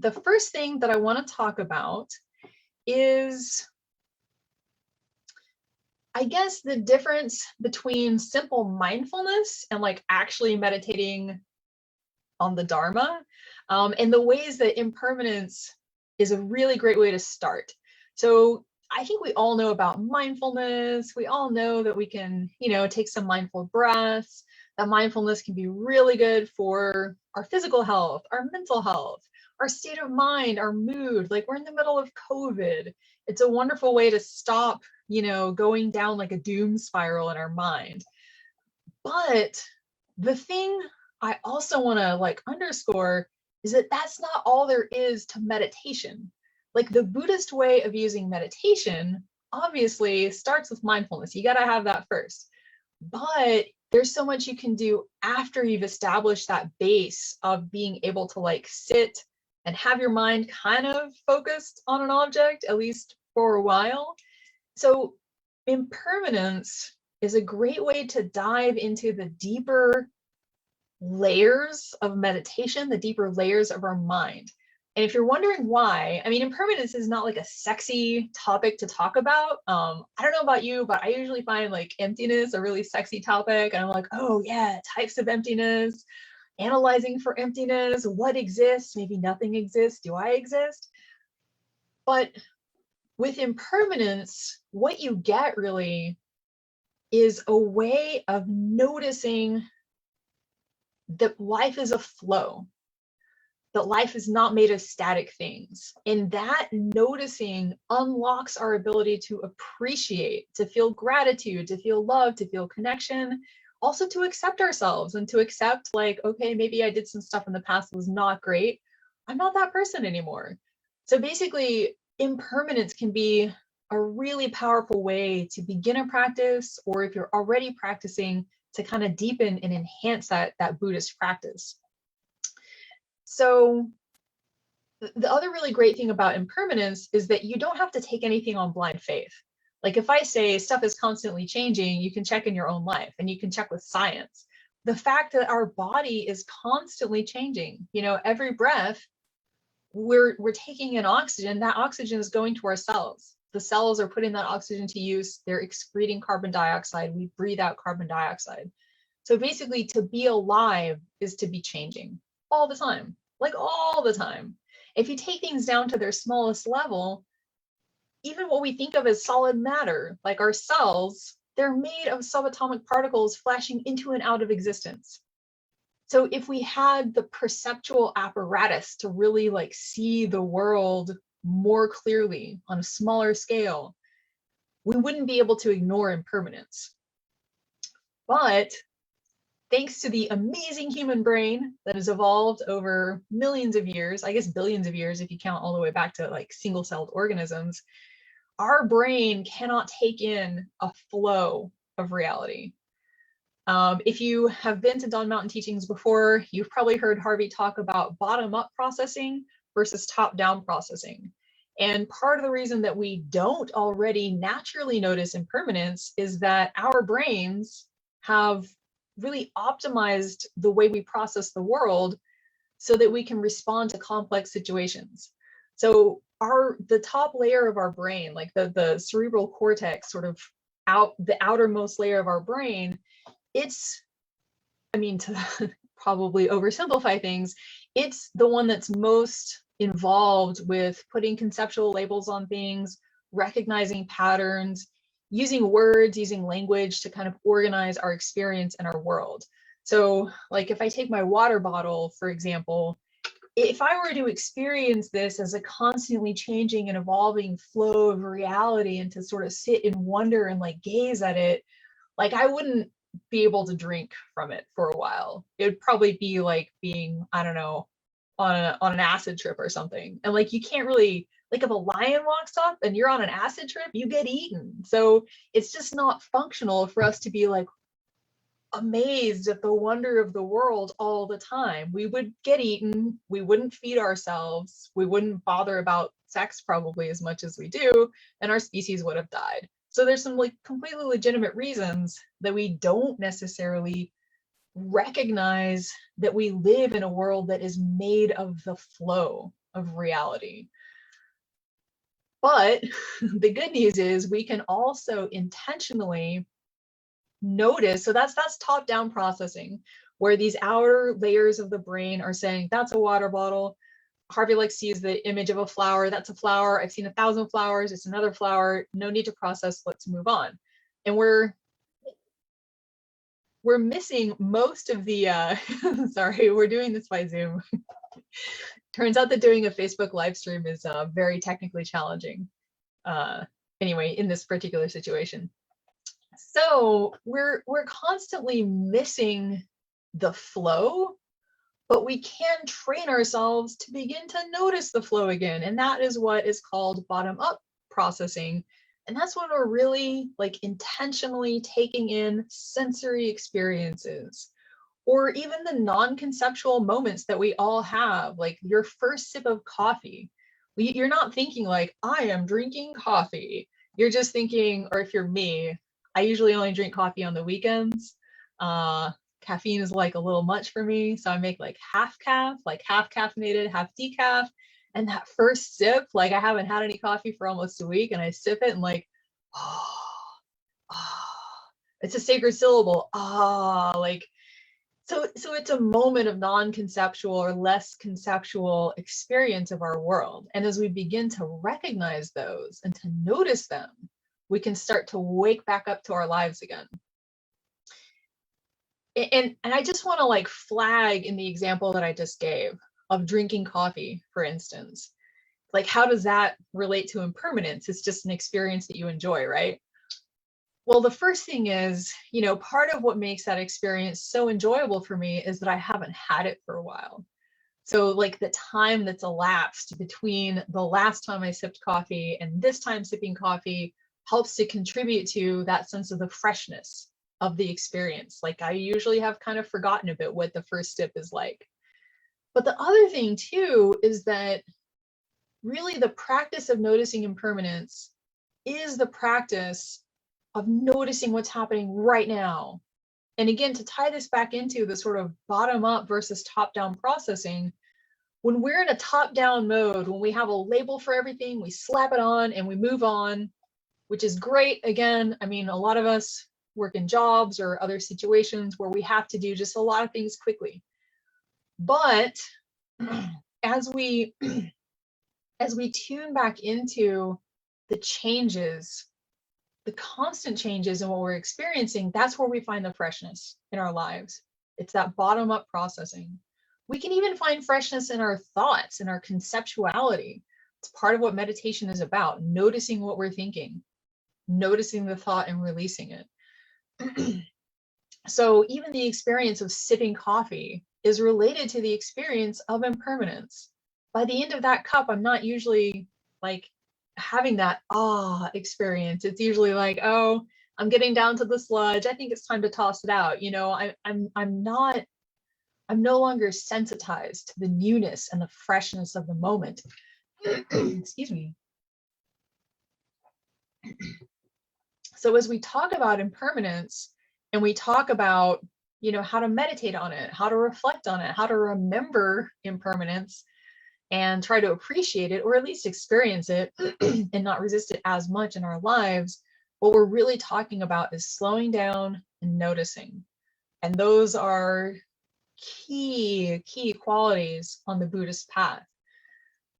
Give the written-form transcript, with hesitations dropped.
the first thing that I want to talk about is, I guess, the difference between simple mindfulness and like actually meditating on the dharma, and the ways that impermanence is a really great way to start. So I think we all know about mindfulness. We all know that we can, take some mindful breaths. That mindfulness can be really good for our physical health, our mental health, our state of mind, our mood. Like, we're in the middle of COVID. It's a wonderful way to stop, going down like a doom spiral in our mind. But the thing I also want to like underscore is that that's not all there is to meditation. Like, the Buddhist way of using meditation obviously starts with mindfulness. You got to have that first. But there's so much you can do after you've established that base of being able to like sit and have your mind kind of focused on an object, at least for a while. So impermanence is a great way to dive into the deeper layers of meditation, the deeper layers of our mind. And if you're wondering why, I mean, impermanence is not like a sexy topic to talk about. I don't know about you, but I usually find like emptiness a really sexy topic. And I'm like, oh yeah, types of emptiness, analyzing for emptiness, what exists, maybe nothing exists, do I exist? But with impermanence, what you get really is a way of noticing that life is a flow, that life is not made of static things. And that noticing unlocks our ability to appreciate, to feel gratitude, to feel love, to feel connection, also to accept ourselves and to accept like, okay, maybe I did some stuff in the past that was not great. I'm not that person anymore. So basically, impermanence can be a really powerful way to begin a practice, or if you're already practicing, to kind of deepen and enhance that Buddhist practice. So the other really great thing about impermanence is that you don't have to take anything on blind faith. Like, if I say stuff is constantly changing, you can check in your own life and you can check with science. The fact that our body is constantly changing, every breath, we're taking in oxygen, that oxygen is going to our cells. The cells are putting that oxygen to use. They're excreting carbon dioxide. We breathe out carbon dioxide. So basically, to be alive is to be changing all the time, like all the time. If you take things down to their smallest level, even what we think of as solid matter, like our cells, they're made of subatomic particles flashing into and out of existence. So if we had the perceptual apparatus to really like see the world more clearly on a smaller scale, we wouldn't be able to ignore impermanence. But thanks to the amazing human brain that has evolved over millions of years, I guess billions of years if you count all the way back to like single-celled organisms, our brain cannot take in a flow of reality. If you have been to Dawn Mountain Teachings before, you've probably heard Harvey talk about bottom-up processing versus top-down processing. And part of the reason that we don't already naturally notice impermanence is that our brains have really optimized the way we process the world so that we can respond to complex situations. So the top layer of our brain, like the cerebral cortex, sort of the outermost layer of our brain, to probably oversimplify things, it's the one that's most involved with putting conceptual labels on things, recognizing patterns, using words, using language to kind of organize our experience and our world. So like, if I take my water bottle, for example, if I were to experience this as a constantly changing and evolving flow of reality, and to sort of sit in wonder and like gaze at it, like, I wouldn't be able to drink from it for a while. It would probably be like being, I don't know, on an acid trip or something. And like, you can't really, like, if a lion walks up and you're on an acid trip, you get eaten. So it's just not functional for us to be like amazed at the wonder of the world all the time. We would get eaten, we wouldn't feed ourselves, we wouldn't bother about sex probably as much as we do, and our species would have died. So there's some like completely legitimate reasons that we don't necessarily recognize that we live in a world that is made of the flow of reality. But the good news is we can also intentionally notice. So that's top-down processing, where these outer layers of the brain are saying, that's a water bottle. Harvey likes to use the image of a flower. That's a flower. I've seen 1,000 flowers. It's another flower. No need to process. Let's move on. And we're missing most of the, sorry, we're doing this by Zoom. Turns out that doing a Facebook live stream is very technically challenging. Anyway, in this particular situation. So we're constantly missing the flow, but we can train ourselves to begin to notice the flow again. And that is what is called bottom-up processing. And that's when we're really like intentionally taking in sensory experiences, or even the non-conceptual moments that we all have, like your first sip of coffee. You're not thinking like, I am drinking coffee. You're just thinking, or if you're me, I usually only drink coffee on the weekends. Caffeine is like a little much for me. So I make like half caffeinated, half decaf. And that first sip, like I haven't had any coffee for almost a week, and I sip it and like, it's a sacred syllable. Like, so it's a moment of non-conceptual or less conceptual experience of our world. And as we begin to recognize those and to notice them, we can start to wake back up to our lives again. And I just want to like flag in the example that I just gave of drinking coffee, for instance, like how does that relate to impermanence? It's just an experience that you enjoy, right? Well, the first thing is, you know, part of what makes that experience so enjoyable for me is that I haven't had it for a while. So like the time that's elapsed between the last time I sipped coffee and this time sipping coffee helps to contribute to that sense of the freshness of the experience. Like I usually have kind of forgotten a bit what the first sip is like. But the other thing too is that really the practice of noticing impermanence is the practice of noticing what's happening right now. And again, to tie this back into the sort of bottom-up versus top-down processing, when we're in a top-down mode, when we have a label for everything, we slap it on and we move on, which is great. Again, I mean, a lot of us work in jobs or other situations where we have to do just a lot of things quickly. But as we tune back into the changes, the constant changes in what we're experiencing, that's where we find the freshness in our lives. It's that bottom-up processing. We can even find freshness in our thoughts and our conceptuality. It's part of what meditation is about, noticing what we're thinking, noticing the thought and releasing it. So even the experience of sipping coffee is related to the experience of impermanence. By the end of that cup, I'm not usually like having that experience. It's usually like, oh, I'm getting down to the sludge. I think it's time to toss it out. You know, I'm no longer sensitized to the newness and the freshness of the moment. Excuse me. So as we talk about impermanence and we talk about, you know, how to meditate on it, how to reflect on it, how to remember impermanence and try to appreciate it, or at least experience it and not resist it as much in our lives, what we're really talking about is slowing down and noticing. And those are key qualities on the Buddhist path.